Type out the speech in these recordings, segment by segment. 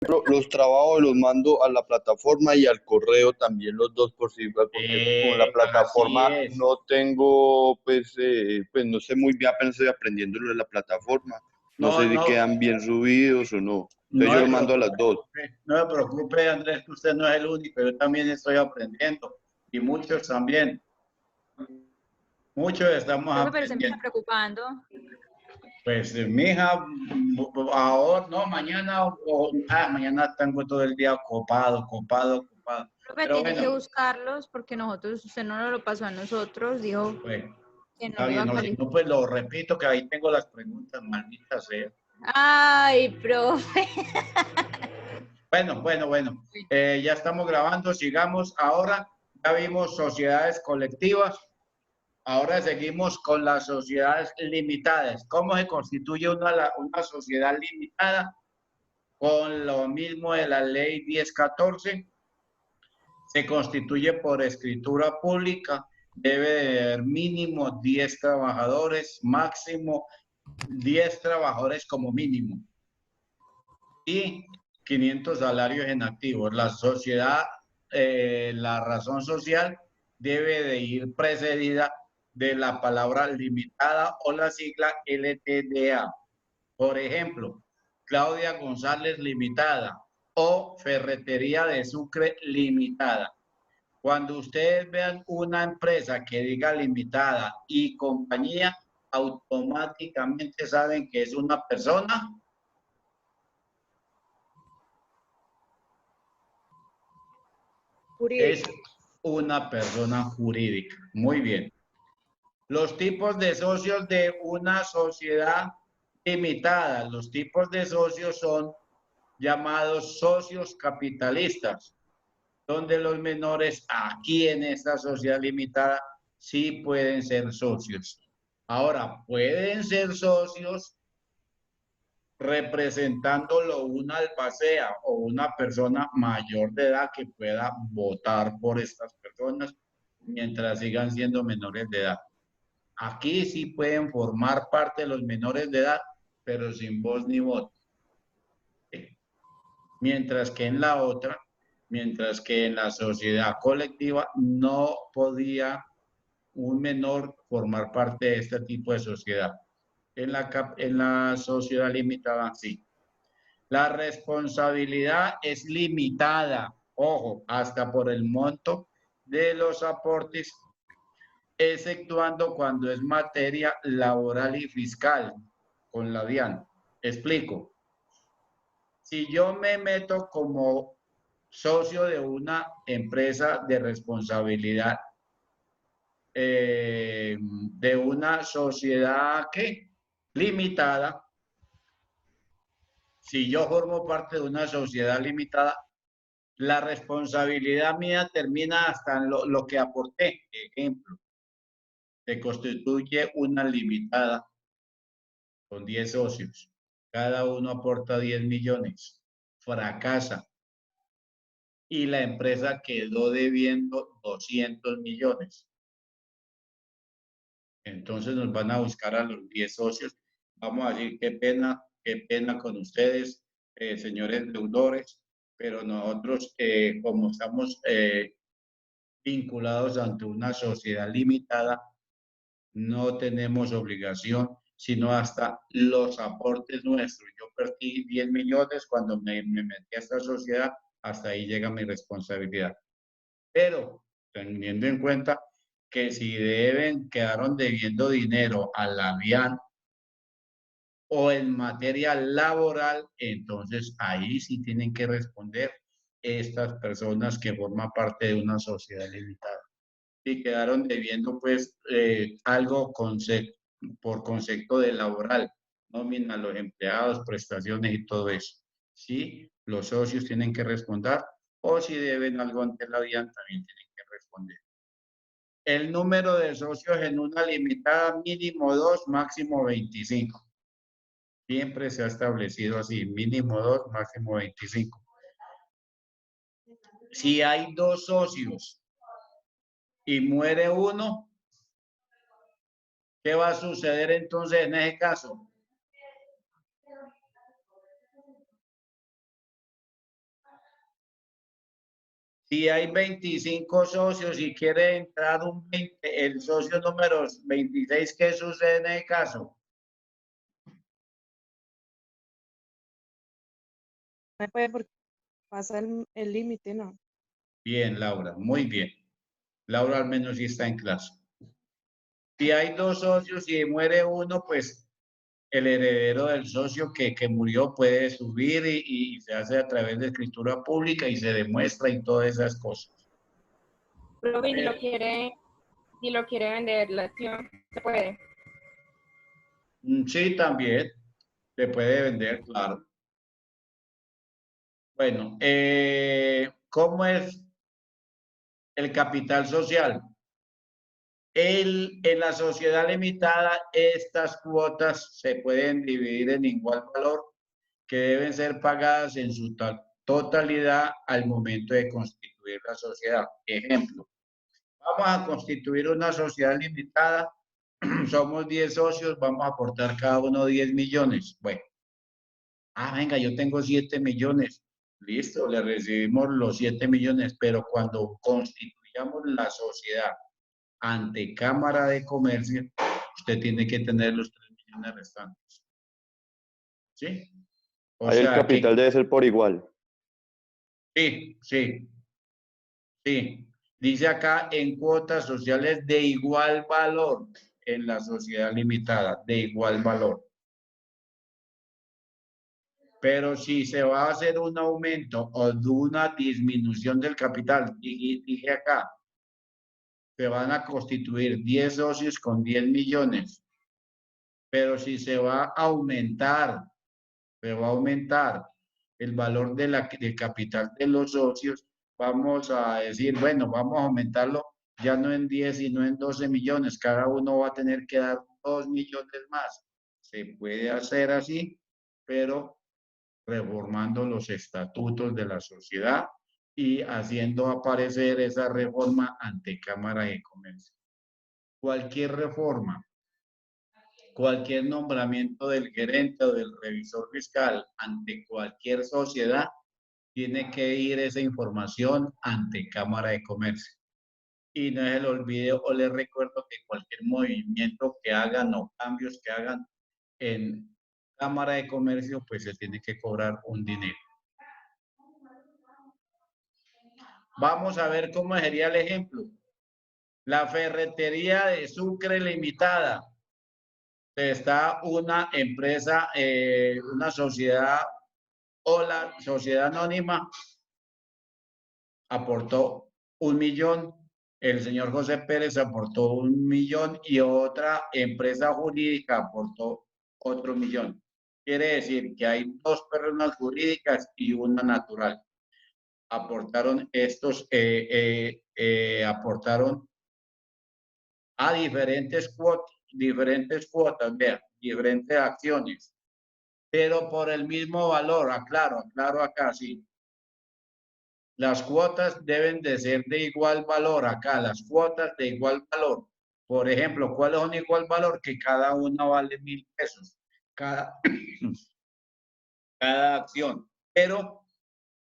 Los trabajos los mando a la plataforma y al correo también los dos por si, porque con la Así plataforma es. no tengo, pues no sé muy bien, apenas estoy aprendiendo lo de la plataforma. No No, sé si no, quedan bien subidos o no. Entonces no yo se lo mando a las preocupe, dos. no se preocupe, Andrés, que usted no es el único, yo también estoy aprendiendo y muchos también, muchos estamos Profe, pero se me está aprendiendo. preocupando. Pues mi hija, ahora, no, mañana, mañana tengo todo el día ocupado, ocupado, ocupado. Profe, Pero tiene que bueno, buscarlos porque nosotros, usted no nos lo pasó a nosotros, dijo pues, que no está lo iba bien, a no, si calificar. no, pues lo repito que ahí tengo las preguntas, malditas sea. Ay, profe. Bueno, bueno, bueno. Ya estamos grabando, sigamos. Ahora ya vimos sociedades colectivas. Ahora seguimos con las sociedades limitadas. ¿Cómo se constituye una sociedad limitada? Con lo mismo de la ley 1014. Se constituye por escritura pública. Debe de haber mínimo 10 trabajadores, máximo 10 trabajadores como mínimo. Y 500 salarios en activos. La sociedad, la razón social debe de ir precedida de la palabra limitada o la sigla LTDA. Por ejemplo, Claudia González Limitada o Ferretería de Sucre Limitada. Cuando ustedes vean una empresa que diga limitada y compañía, automáticamente saben que es una persona. Es una persona jurídica. Muy bien. Los tipos de socios de una sociedad limitada. Los tipos de socios son llamados socios capitalistas, donde los menores aquí en esta sociedad limitada sí pueden ser socios. Ahora, pueden ser socios representándolo una albacea o una persona mayor de edad que pueda votar por estas personas mientras sigan siendo menores de edad. Aquí sí pueden formar parte de los menores de edad, pero sin voz ni voto. Mientras que en la otra, mientras que en la sociedad colectiva no podía un menor formar parte de este tipo de sociedad. En la sociedad limitada sí. La responsabilidad es limitada, ojo, hasta por el monto de los aportes, exceptuando cuando es materia laboral y fiscal con la DIAN. Explico. Si yo me meto como socio de una empresa de responsabilidad, de una sociedad que limitada, si yo formo parte de una sociedad limitada, la responsabilidad mía termina hasta en lo que aporté. Ejemplo, se constituye una limitada con 10 socios. Cada uno aporta 10 millones. Fracasa. Y la empresa quedó debiendo 200 millones. Entonces nos van a buscar a los 10 socios. Vamos a decir, qué pena con ustedes, señores deudores, pero nosotros, como estamos vinculados ante una sociedad limitada, no tenemos obligación, sino hasta los aportes nuestros. Yo perdí 10 millones cuando me metí a esta sociedad, hasta ahí llega mi responsabilidad. Pero teniendo en cuenta que si quedaron debiendo dinero a la DIAN o en materia laboral, entonces ahí sí tienen que responder estas personas que forman parte de una sociedad limitada. Y quedaron debiendo pues algo por concepto de laboral, nómina a los empleados, prestaciones y todo eso. Sí, los socios tienen que responder o si deben algo ante la DIAN también tienen que responder. El número de socios en una limitada mínimo 2, máximo 25. Siempre se ha establecido así, mínimo 2, máximo 25. Si hay 2 socios y muere uno, ¿qué va a suceder entonces en ese caso? Si hay 25 socios y quiere entrar el socio número 26, ¿qué sucede en el caso? No puede porque pasa el límite, ¿no? Bien, Laura, muy bien. Laura al menos sí está en clase. Si hay dos socios y muere uno, pues el heredero del socio que murió puede subir y se hace a través de escritura pública y se demuestra y todas esas cosas. Pero si lo quiere vender la acción, se puede. Sí, también se puede vender, claro. Bueno, ¿cómo es el capital social? En la sociedad limitada, estas cuotas se pueden dividir en igual valor que deben ser pagadas en su totalidad al momento de constituir la sociedad. Ejemplo, vamos a constituir una sociedad limitada, somos 10 socios, vamos a aportar cada uno 10 millones. Bueno, venga, yo tengo 7 millones. Listo, le recibimos los 7 millones, pero cuando constituyamos la sociedad ante Cámara de Comercio, usted tiene que tener los 3 millones restantes. ¿Sí? O Ahí el sea capital debe ser por igual. Sí. Dice acá en cuotas sociales de igual valor en la sociedad limitada, de igual valor. Pero si se va a hacer un aumento o de una disminución del capital, dije acá, se van a constituir 10 socios con 10 millones. Pero si se va a aumentar el valor del capital de los socios, vamos a decir, bueno, vamos a aumentarlo ya no en 10, sino en 12 millones. Cada uno va a tener que dar 2 millones más. Se puede hacer así, pero reformando los estatutos de la sociedad y haciendo aparecer esa reforma ante Cámara de Comercio. Cualquier reforma, cualquier nombramiento del gerente o del revisor fiscal ante cualquier sociedad, tiene que ir esa información ante Cámara de Comercio. Y no se le olvide o les recuerdo que cualquier movimiento que hagan o cambios que hagan en Cámara de Comercio, pues se tiene que cobrar un dinero. Vamos a ver cómo sería el ejemplo. La ferretería de Sucre Limitada. Está una empresa, una sociedad o la sociedad anónima aportó 1 millón, el señor José Pérez aportó 1 millón y otra empresa jurídica aportó otro millón. Quiere decir que hay 2 personas jurídicas y una natural. Aportaron aportaron a diferentes cuotas, vean, diferentes acciones, pero por el mismo valor, aclaro acá, sí. Las cuotas deben de ser de igual valor acá, las cuotas de igual valor. Por ejemplo, ¿cuál es un igual valor? Que cada una vale 1,000 pesos, cada acción. Pero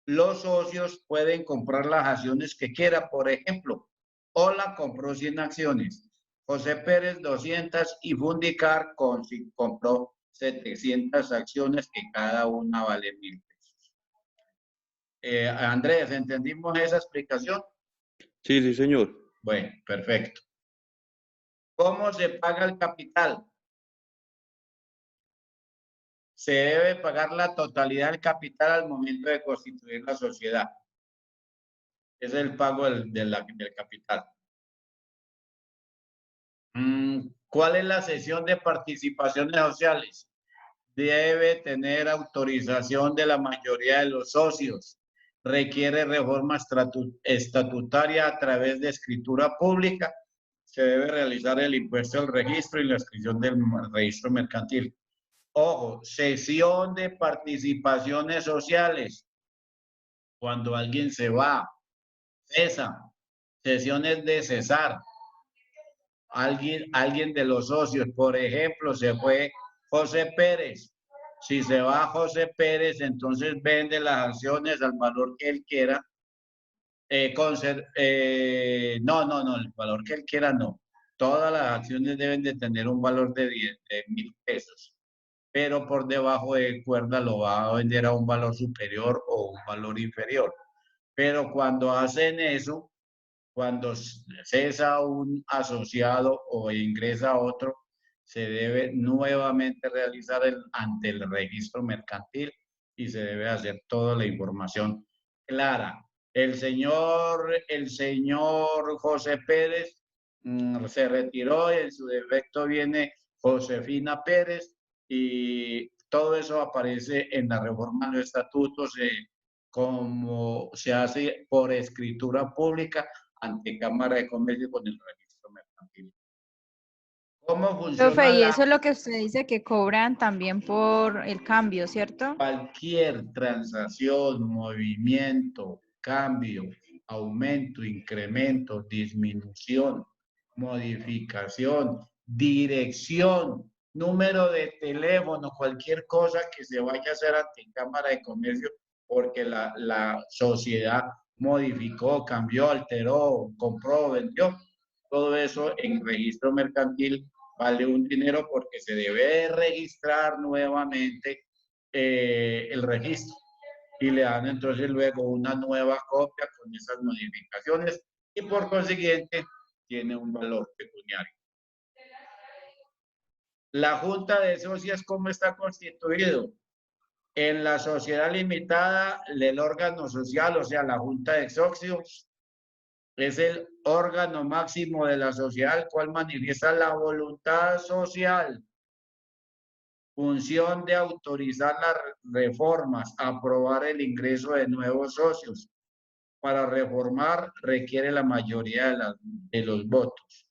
los socios pueden comprar las acciones que quiera. Por ejemplo, Ola compró 100 acciones, José Pérez 200 y Fundicar compró 700 acciones que cada una vale 1,000 pesos. Andrés, ¿entendimos esa explicación? Sí, sí, señor. Bueno, perfecto. ¿Cómo se paga el capital? Se debe pagar la totalidad del capital al momento de constituir la sociedad. Es el pago del capital. ¿Cuál es la cesión de participaciones sociales? Debe tener autorización de la mayoría de los socios. Requiere reforma estatutaria a través de escritura pública. Se debe realizar el impuesto al registro y la inscripción del registro mercantil. Ojo, cesión de participaciones sociales. Cuando alguien se va, cesa. Cesiones de cesar. Alguien de los socios, por ejemplo, se fue José Pérez. Si se va José Pérez, entonces vende las acciones al valor que él quiera No, el valor que él quiera no. Todas las acciones deben de tener un valor de 10.000 pesos, pero por debajo de cuerda lo va a vender a un valor superior o un valor inferior. Pero cuando hacen eso, cuando cesa un asociado o ingresa otro, se debe nuevamente realizar ante el registro mercantil y se debe hacer toda la información clara. El señor José Pérez se retiró y en su defecto viene Josefina Pérez y todo eso aparece en la reforma de los estatutos como se hace por escritura pública ante Cámara de Comercio con el registro mercantil. ¿Cómo Profe, funciona y eso es lo que usted dice que cobran también por el cambio, ¿cierto? cualquier transacción, movimiento, cambio, aumento, incremento, disminución, modificación, dirección, número de teléfono, cualquier cosa que se vaya a hacer ante Cámara de Comercio porque la sociedad modificó, cambió, alteró, compró, vendió? Todo eso en registro mercantil vale un dinero porque se debe registrar nuevamente el registro y le dan entonces luego una nueva copia con esas modificaciones y por consiguiente tiene un valor pecuniario. La Junta de Socios, ¿cómo está constituido? En la sociedad limitada, el órgano social, o sea, la Junta de Socios, es el órgano máximo de la sociedad, el cual manifiesta la voluntad social, función de autorizar las reformas, aprobar el ingreso de nuevos socios. Para reformar requiere la mayoría de los votos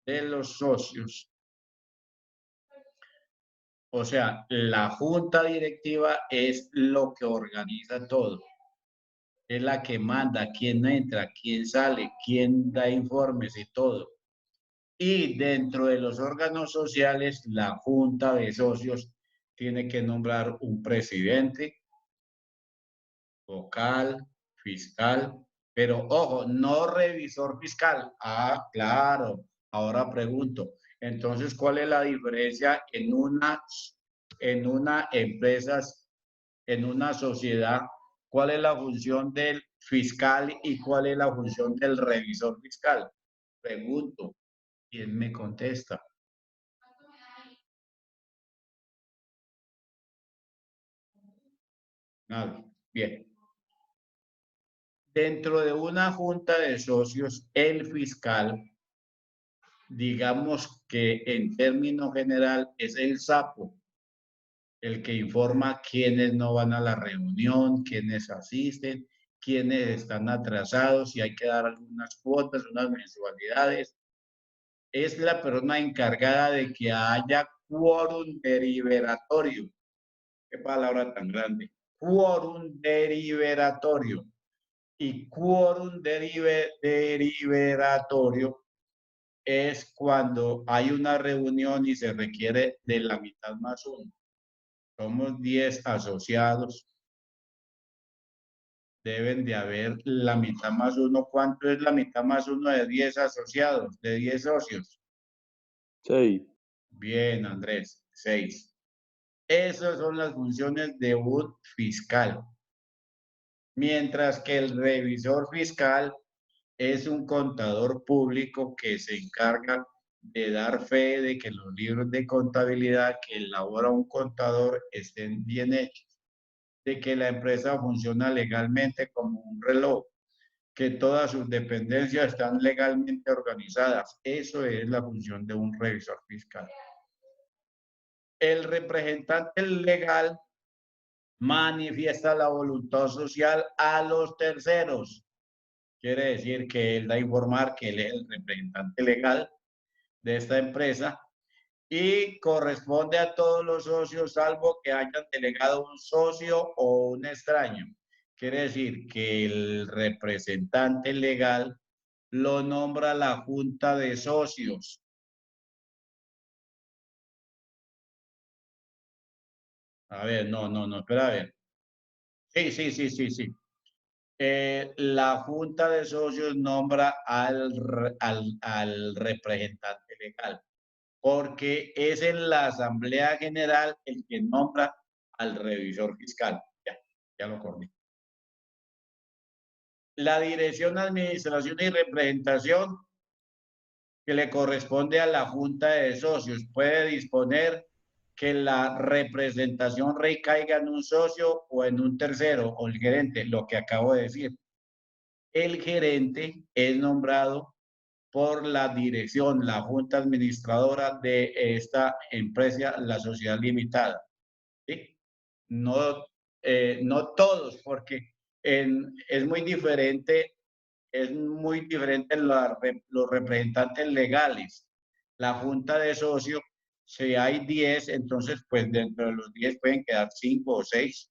de los socios. O sea, la junta directiva es lo que organiza todo. Es la que manda quién entra, quién sale, quién da informes y todo. Y dentro de los órganos sociales, la junta de socios tiene que nombrar un presidente, vocal, fiscal, pero ojo, no revisor fiscal. Ah, claro. Ahora pregunto, entonces, ¿cuál es la diferencia en una empresa, en una sociedad? ¿Cuál es la función del fiscal y cuál es la función del revisor fiscal? Pregunto, ¿quién me contesta? Nadie. Bien. Dentro de una junta de socios, el fiscal, digamos que en términos general es el sapo, el que informa quiénes no van a la reunión, quiénes asisten, quiénes están atrasados, si hay que dar algunas cuotas, unas mensualidades. Es la persona encargada de que haya quórum deliberatorio. Qué palabra tan grande. Quórum deliberatorio. Y quórum deliberatorio es cuando hay una reunión y se requiere de la mitad más uno. Somos 10 asociados. Deben de haber la mitad más uno. ¿Cuánto es la mitad más uno de 10 asociados, de 10 socios? 6. Bien, Andrés, 6. Esas son las funciones de un fiscal. Mientras que el revisor fiscal es un contador público que se encarga de dar fe de que los libros de contabilidad que elabora un contador estén bien hechos, de que la empresa funciona legalmente como un reloj, que todas sus dependencias están legalmente organizadas. Eso es la función de un revisor fiscal. El representante legal manifiesta la voluntad social a los terceros. Quiere decir que él da a informar que él es el representante legal de esta empresa y corresponde a todos los socios salvo que hayan delegado un socio o un extraño. Quiere decir que el representante legal lo nombra la junta de socios. A ver, no, espera a ver. Sí. la Junta de Socios nombra al representante legal, porque es en la Asamblea General el que nombra al revisor fiscal. Ya lo corrí. La dirección, administración y representación que le corresponde a la Junta de Socios puede disponer que la representación recaiga en un socio o en un tercero o el gerente, lo que acabo de decir. El gerente es nombrado por la dirección, la junta administradora de esta empresa, la sociedad limitada. ¿Sí? No, no todos, porque es muy diferente los representantes legales. La junta de socios, si hay 10, entonces pues dentro de los 10 pueden quedar 5 o 6,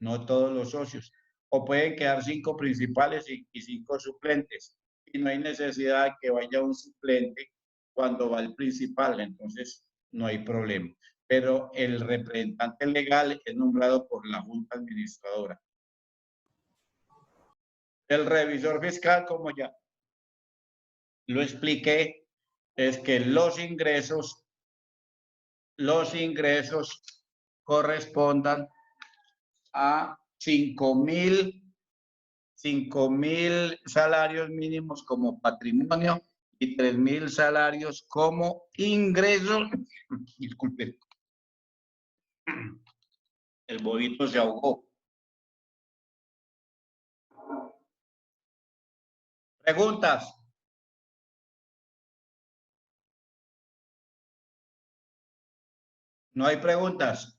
no todos los socios. O pueden quedar 5 principales y 5 suplentes. Y no hay necesidad de que vaya un suplente cuando va el principal, entonces no hay problema. Pero el representante legal es nombrado por la junta administradora. El revisor fiscal, como ya lo expliqué, es que los ingresos correspondan a 5.000 salarios mínimos como patrimonio y 3.000 salarios como ingresos. Disculpe, el bobito se ahogó. ¿Preguntas? ¿No hay preguntas?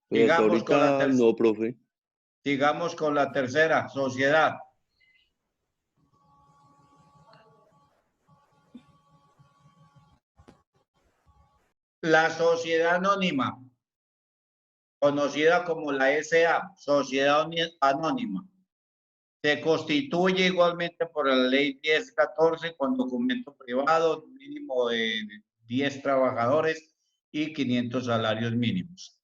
Pues hasta Sigamos con la ahorita no, profe. Sigamos con la tercera, sociedad. La sociedad anónima, conocida como la SA, Sociedad Anónima, se constituye igualmente por la ley 1014 con documento privado mínimo de 10 trabajadores y 500 salarios mínimos.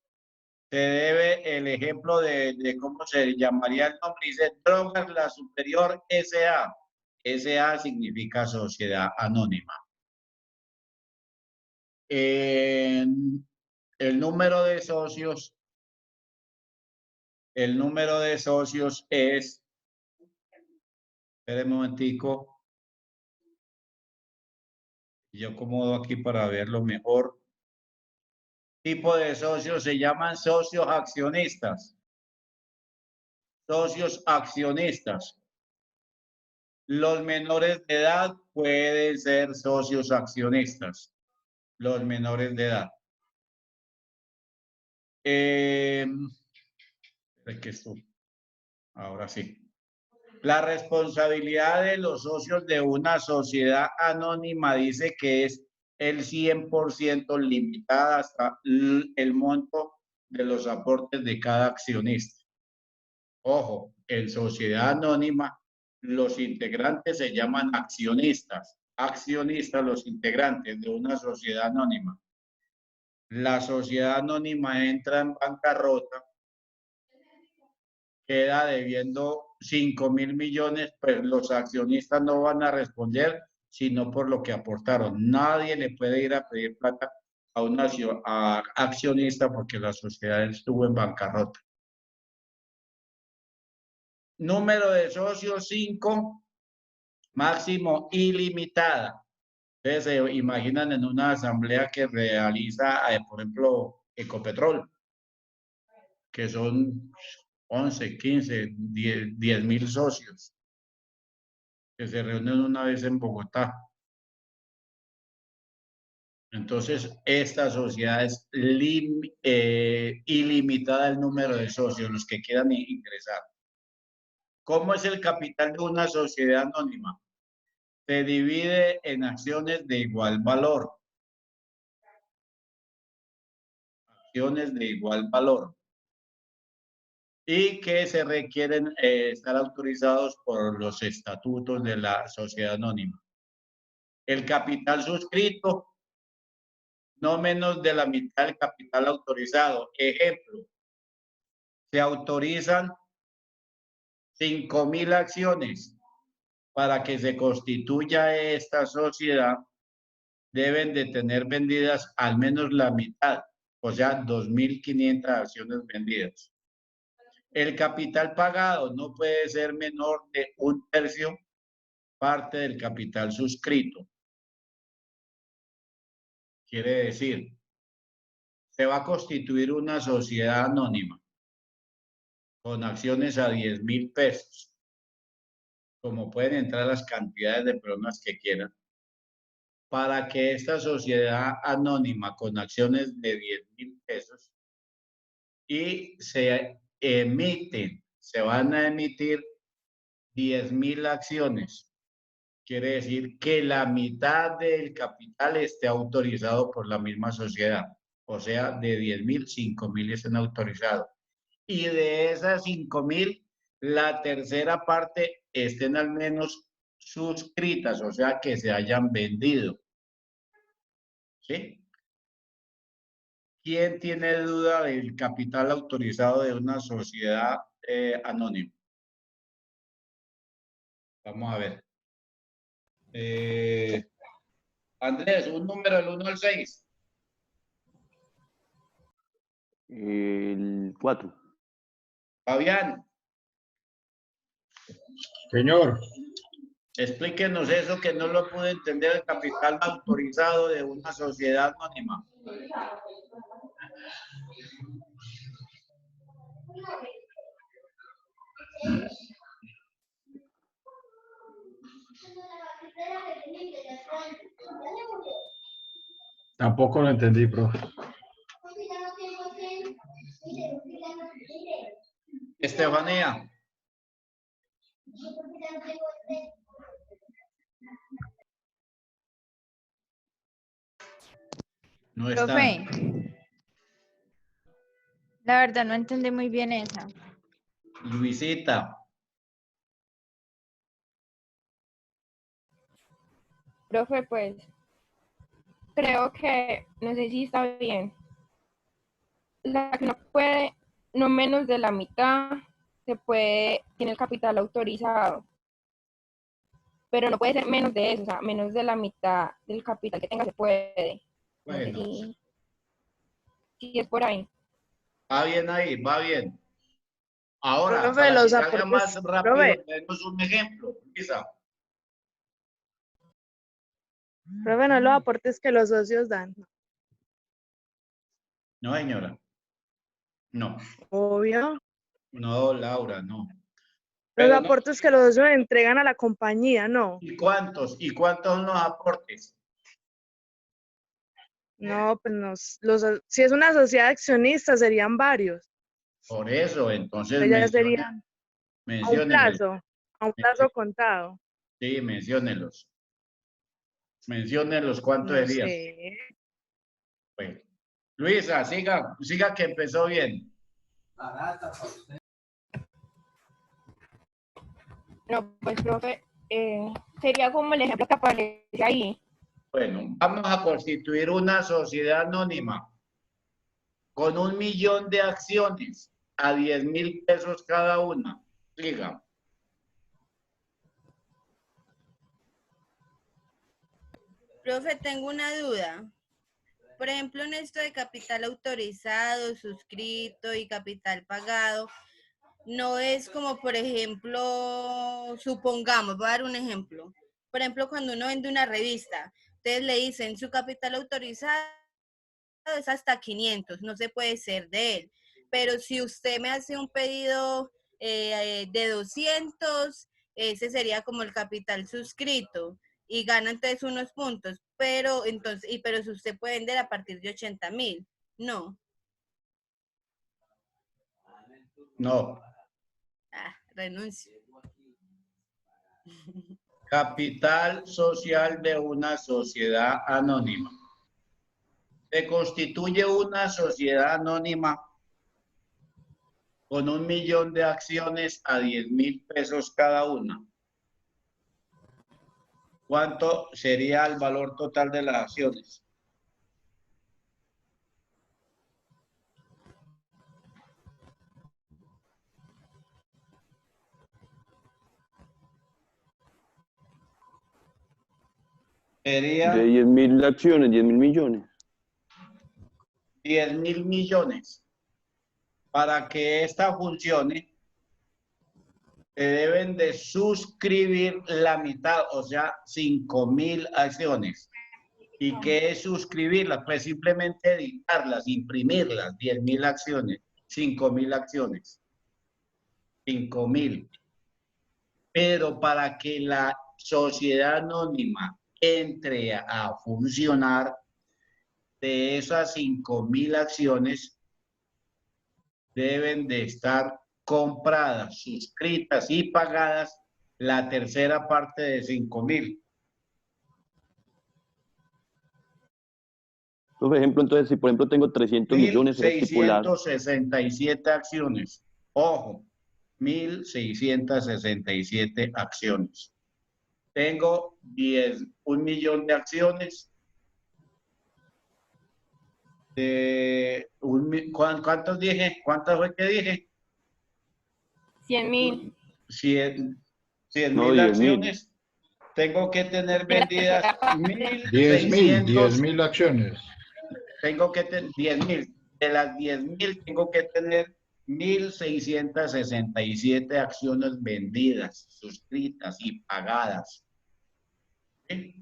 Se debe el ejemplo de cómo se llamaría el nombre, dice Drogas La Superior SA. SA significa Sociedad Anónima. El número de socios es, espere un momentico, yo acomodo aquí para verlo mejor. Tipo de socios se llaman socios accionistas. Socios accionistas. Los menores de edad pueden ser socios accionistas. Los menores de edad. Ahora sí. La responsabilidad de los socios de una sociedad anónima dice que es el 100% limitada hasta el monto de los aportes de cada accionista. Ojo, en sociedad anónima los integrantes se llaman accionistas. Accionistas los integrantes de una sociedad anónima. La sociedad anónima entra en bancarrota, queda debiendo 5.000 millones, pues los accionistas no van a responder sino por lo que aportaron. Nadie le puede ir a pedir plata a un accionista porque la sociedad estuvo en bancarrota. Número de socios 5, máximo ilimitada. Ustedes se imaginan en una asamblea que realiza, por ejemplo, Ecopetrol, que son 11, 15, 10.000 socios que se reúnen una vez en Bogotá. Entonces, esta sociedad es ilimitada el número de socios, los que quieran ingresar. ¿Cómo es el capital de una sociedad anónima? Se divide en acciones de igual valor. Acciones de igual valor. Y que se requieren estar autorizados por los estatutos de la sociedad anónima. El capital suscrito, no menos de la mitad del capital autorizado. Ejemplo, se autorizan 5.000 acciones. Para que se constituya esta sociedad, deben de tener vendidas al menos la mitad, o sea, 2.500 acciones vendidas. El capital pagado no puede ser menor de 1/3 parte del capital suscrito. Quiere decir, se va a constituir una sociedad anónima con acciones a 10.000 pesos. Como pueden entrar las cantidades de personas que quieran, para que esta sociedad anónima con acciones de 10.000 pesos y se van a emitir 10.000 acciones. Quiere decir que la mitad del capital esté autorizado por la misma sociedad. O sea, de 10.000, 5.000 estén autorizados. Y de esas 5.000, la tercera parte estén al menos suscritas, o sea, que se hayan vendido. ¿Sí? ¿Quién tiene duda del capital autorizado de una sociedad anónima? Vamos a ver. Andrés, un número del 1 al 6. El 4. Fabián, Señor, explíquenos eso que no lo pude entender, el capital autorizado de una sociedad anónima. tampoco lo entendí, profe. Estefanía. No está. Profe, la verdad no entendí muy bien esa. Luisita. Profe, pues creo que, no sé si está bien. La que no puede, no menos de la mitad, tiene el capital autorizado. Pero no puede ser menos de eso, o sea, menos de la mitad del capital que tenga se puede. No sé Bueno, si es por ahí. va bien ahí, va bien. Ahora, Profe, para que los salga más aportes, rápido, tenemos un ejemplo. Lisa. profe, no los aportes que los socios dan. No, señora. No, Obvio. no, Laura, no. Los Pero no. aportes que los socios entregan a la compañía, no. ¿Y cuántos? ¿Y cuántos son los aportes? No, pues si es una sociedad accionista, serían varios. Por eso, entonces Entonces ya serían menciónemelos. a un plazo contado. Sí, menciónelos. Menciónelos cuántos No serían. sé. Bueno. Luisa, siga que empezó bien. No, pues, profe, sería como el ejemplo que aparece ahí. Bueno, vamos a constituir una sociedad anónima con 1.000.000 de acciones a 10.000 pesos cada una. Siga. Profe, tengo una duda. Por ejemplo, en esto de capital autorizado, suscrito y capital pagado, no es como, por ejemplo, supongamos, voy a dar un ejemplo. Por ejemplo, cuando uno vende una revista, ustedes le dicen su capital autorizado es hasta 500, no se puede ser de él. Pero si usted me hace un pedido de 200, ese sería como el capital suscrito y gana entonces unos puntos. Pero pero si usted puede vender a partir de 80.000, no. No. Renuncio. Capital social de una sociedad anónima. Se constituye una sociedad anónima con 1.000.000 de acciones a 10.000 pesos cada una. ¿Cuánto sería el valor total de las acciones? Sería De 10.000 acciones, 10.000 millones. 10.000 millones. Para que esta funcione, se deben de suscribir la mitad, o sea, 5.000 acciones. ¿Y qué es suscribirlas? Pues simplemente editarlas, imprimirlas, 10.000 acciones, 5.000 acciones, 5.000. Pero para que la sociedad anónima entre a funcionar, de esas 5.000 acciones deben de estar compradas, suscritas y pagadas la tercera parte de 5.000. Por ejemplo, entonces, si por ejemplo tengo 300 millones, será estipulado. 1.667 acciones. Ojo, 1.667 acciones. Tengo 1 millón de acciones. ¿Cuántos dije? ¿Cuántas fue que dije? 100.000. 100.000 No, 10.000. acciones. Tengo que tener vendidas 10.000 1.600. acciones. Tengo que tener 10.000. De las 10.000 tengo que tener 1.667 acciones vendidas, suscritas y pagadas. ¿Sí?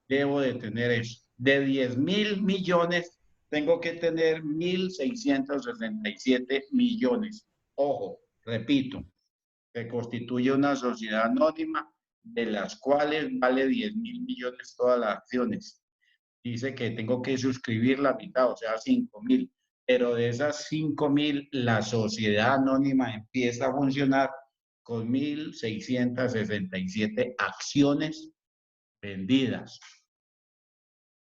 Debo de tener eso. De 10.000 millones, tengo que tener 1.667 millones. Ojo, repito, que constituye una sociedad anónima de las cuales vale 10.000 millones todas las acciones. Dice que tengo que suscribir la mitad, o sea, 5.000. Pero de esas 5.000, la sociedad anónima empieza a funcionar con 1.667 acciones vendidas.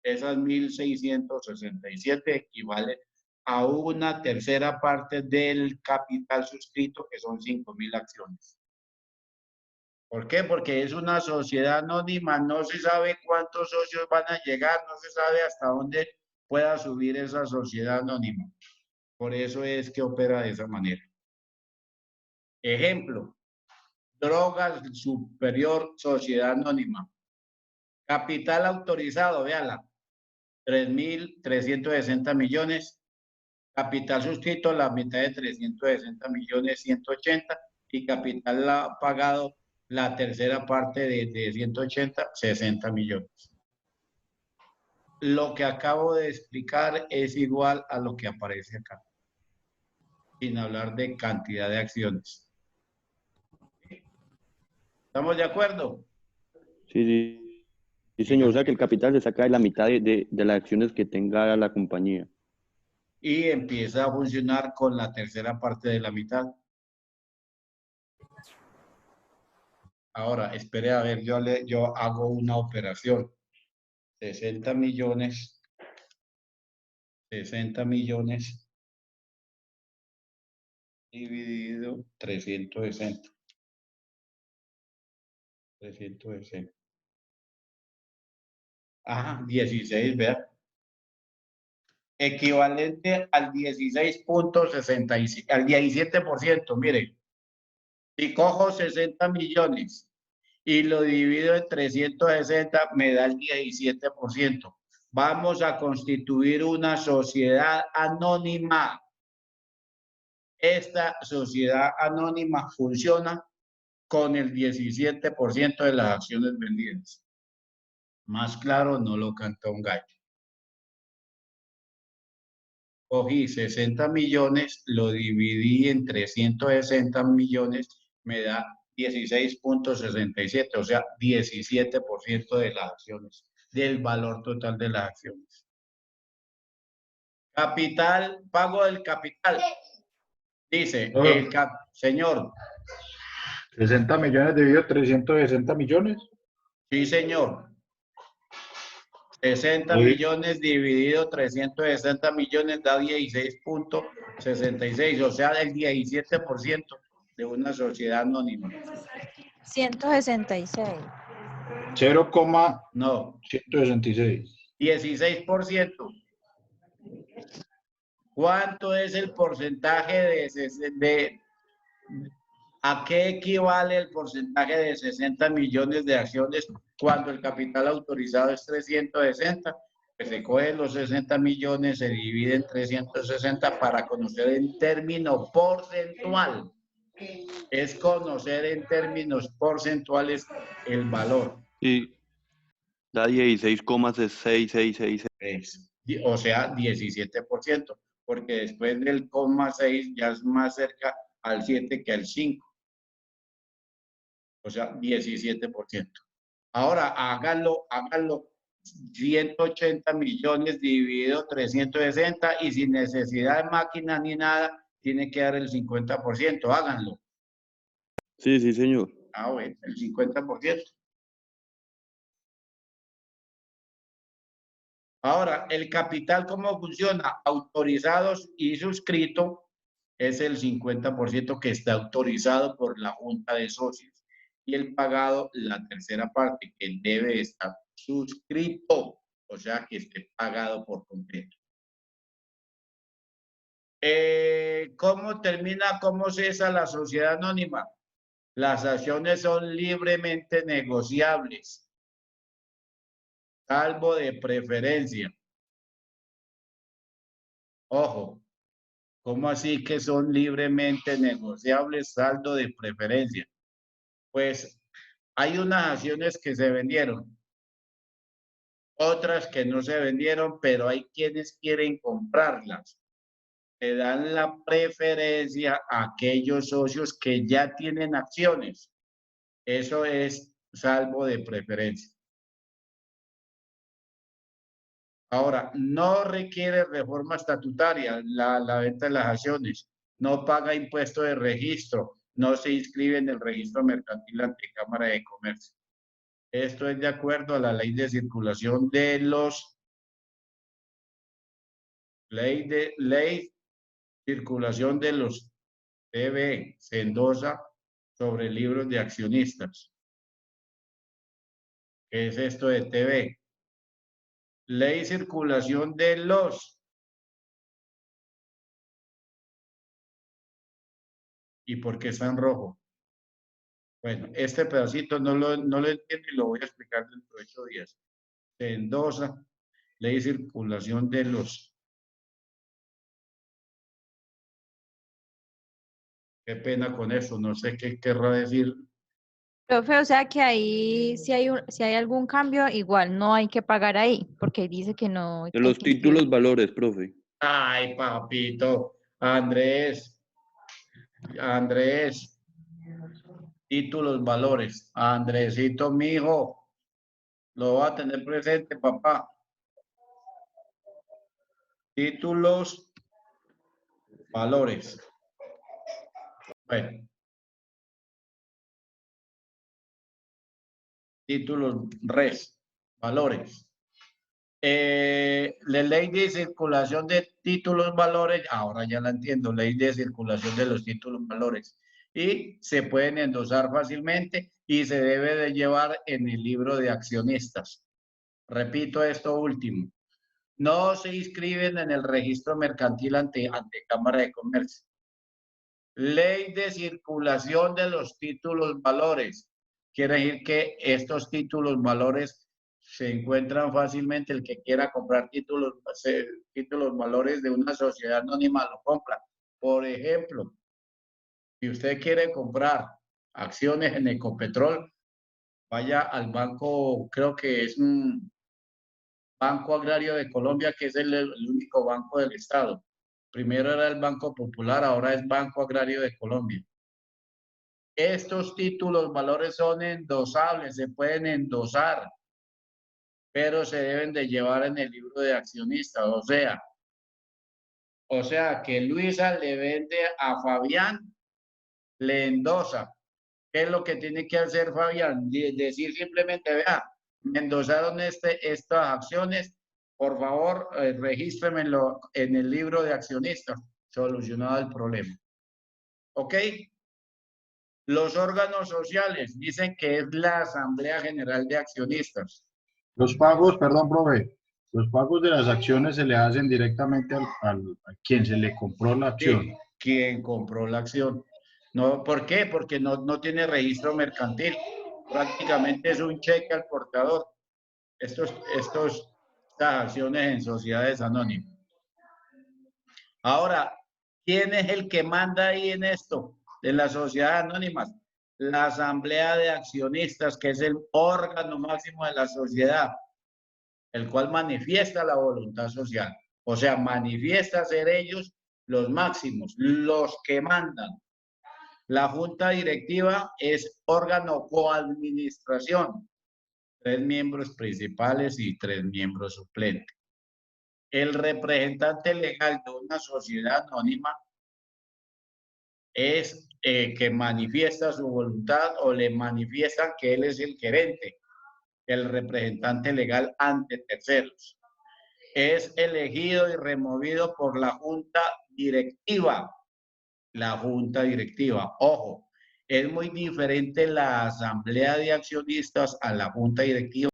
Esas 1.667 equivalen a una tercera parte del capital suscrito, que son 5.000 acciones. ¿Por qué? Porque es una sociedad anónima, no se sabe cuántos socios van a llegar, no se sabe hasta dónde pueda subir esa sociedad anónima. Por eso es que opera de esa manera. Ejemplo, Drogas Superior Sociedad Anónima. Capital autorizado, véala, 3.360 millones. Capital suscrito, la mitad de 360 millones, 180. Y capital pagado, la tercera parte de 180, 60 millones. Lo que acabo de explicar es igual a lo que aparece acá, sin hablar de cantidad de acciones. ¿Estamos de acuerdo? Sí, señor. O sea que el capital se saca de la mitad de las acciones que tenga la compañía. Y empieza a funcionar con la tercera parte de la mitad. Ahora, espere a ver, yo hago una operación. 60 millones dividido 360. 360. Ajá, 16, vea. Equivalente al 16.65, al 17%, mire. Si cojo 60 millones y lo divido en 360, me da el 17%. Vamos a constituir una sociedad anónima. Esta sociedad anónima funciona con el 17% de las acciones vendidas. Más claro, no lo canta un gallo. Cogí 60 millones, lo dividí en 360 millones, me da 16.67, o sea, 17% de las acciones, del valor total de las acciones. Capital, pago del capital. Dice, señor. 60 millones dividido 360 millones. Sí, señor. 60 millones dividido 360 millones da 16.66, o sea, el 17% de una sociedad anónima. 166. 0,166. 16%. ¿Cuánto es el porcentaje ¿A qué equivale el porcentaje de 60 millones de acciones cuando el capital autorizado es 360? Pues se cogen los 60 millones, se divide en 360 para conocer en término porcentual. Es conocer en términos porcentuales el valor. Sí, da 16,6666. O sea, 17%, porque después del 0,6 ya es más cerca al 7 que al 5. O sea, 17%. Ahora, háganlo 180 millones dividido 360 y sin necesidad de máquina ni nada, tiene que dar el 50%. Háganlo. Sí, sí, señor. Ah, bueno, el 50%. Ahora, el capital, ¿cómo funciona? Autorizados y suscrito es el 50% que está autorizado por la Junta de Socios. Y el pagado, la tercera parte, que debe estar suscrito, o sea, que esté pagado por completo. ¿Cómo termina, cómo cesa la sociedad anónima? Las acciones son libremente negociables, salvo de preferencia. Ojo, ¿cómo así que son libremente negociables, saldo de preferencia? Pues hay unas acciones que se vendieron, otras que no se vendieron, pero hay quienes quieren comprarlas. Le dan la preferencia a aquellos socios que ya tienen acciones. Eso es salvo de preferencia. Ahora, no requiere reforma estatutaria la venta de las acciones, no paga impuesto de registro, no se inscribe en el registro mercantil ante Cámara de Comercio. Esto es de acuerdo a la ley de circulación de los... Ley circulación de los TV, se endosa sobre libros de accionistas. ¿Qué es esto de TV? Ley circulación de los... ¿Y por qué está en rojo? Bueno, este pedacito no lo entiendo y lo voy a explicar dentro de 8 días. Se endosa ley de circulación de los... Qué pena con eso, no sé qué querrá decir. Profe, o sea que ahí, si hay algún cambio, igual no hay que pagar ahí, porque dice que no. De los títulos valores, profe. Ay, papito, Andrés, títulos valores, Andresito, mi hijo, lo va a tener presente, papá. Títulos, valores. Bueno. Títulos, res, valores. La ley de circulación de títulos, valores, ahora ya la entiendo, ley de circulación de los títulos, valores. Y se pueden endosar fácilmente y se debe de llevar en el libro de accionistas. Repito esto último. No se inscriben en el registro mercantil ante Cámara de Comercio. Ley de circulación de los títulos, valores. Quiere decir que estos títulos, valores se encuentran fácilmente. El que quiera comprar títulos, valores de una sociedad anónima lo compra. Por ejemplo, si usted quiere comprar acciones en Ecopetrol, vaya al banco, creo que es un Banco Agrario de Colombia, que es el único banco del Estado. Primero era el Banco Popular, ahora es Banco Agrario de Colombia. Estos títulos, valores son endosables, se pueden endosar, pero se deben de llevar en el libro de accionistas. O sea que Luisa le vende a Fabián, le endosa. ¿Qué es lo que tiene que hacer Fabián? Decir simplemente, vea, me endosaron estas acciones, por favor, regístremelo en el libro de accionistas. Solucionado el problema. ¿Ok? Los órganos sociales dicen que es la Asamblea General de Accionistas. Los pagos, perdón, profe, los pagos de las acciones se le hacen directamente a quien se le compró la acción. Sí, quien compró la acción. No, ¿por qué? Porque no tiene registro mercantil. Prácticamente es un cheque al portador. Estas acciones en sociedades anónimas. Ahora, ¿quién es el que manda ahí en esto de las sociedades anónimas? La asamblea de accionistas, que es el órgano máximo de la sociedad, el cual manifiesta la voluntad social. O sea, manifiesta ser ellos los máximos, los que mandan. La junta directiva es órgano coadministración, 3 miembros principales y 3 miembros suplentes. El representante legal de una sociedad anónima es que manifiesta su voluntad o le manifiestan que él es el gerente, el representante legal ante terceros. Es elegido y removido por la junta directiva. La junta directiva, ojo, es muy diferente la asamblea de accionistas a la junta directiva.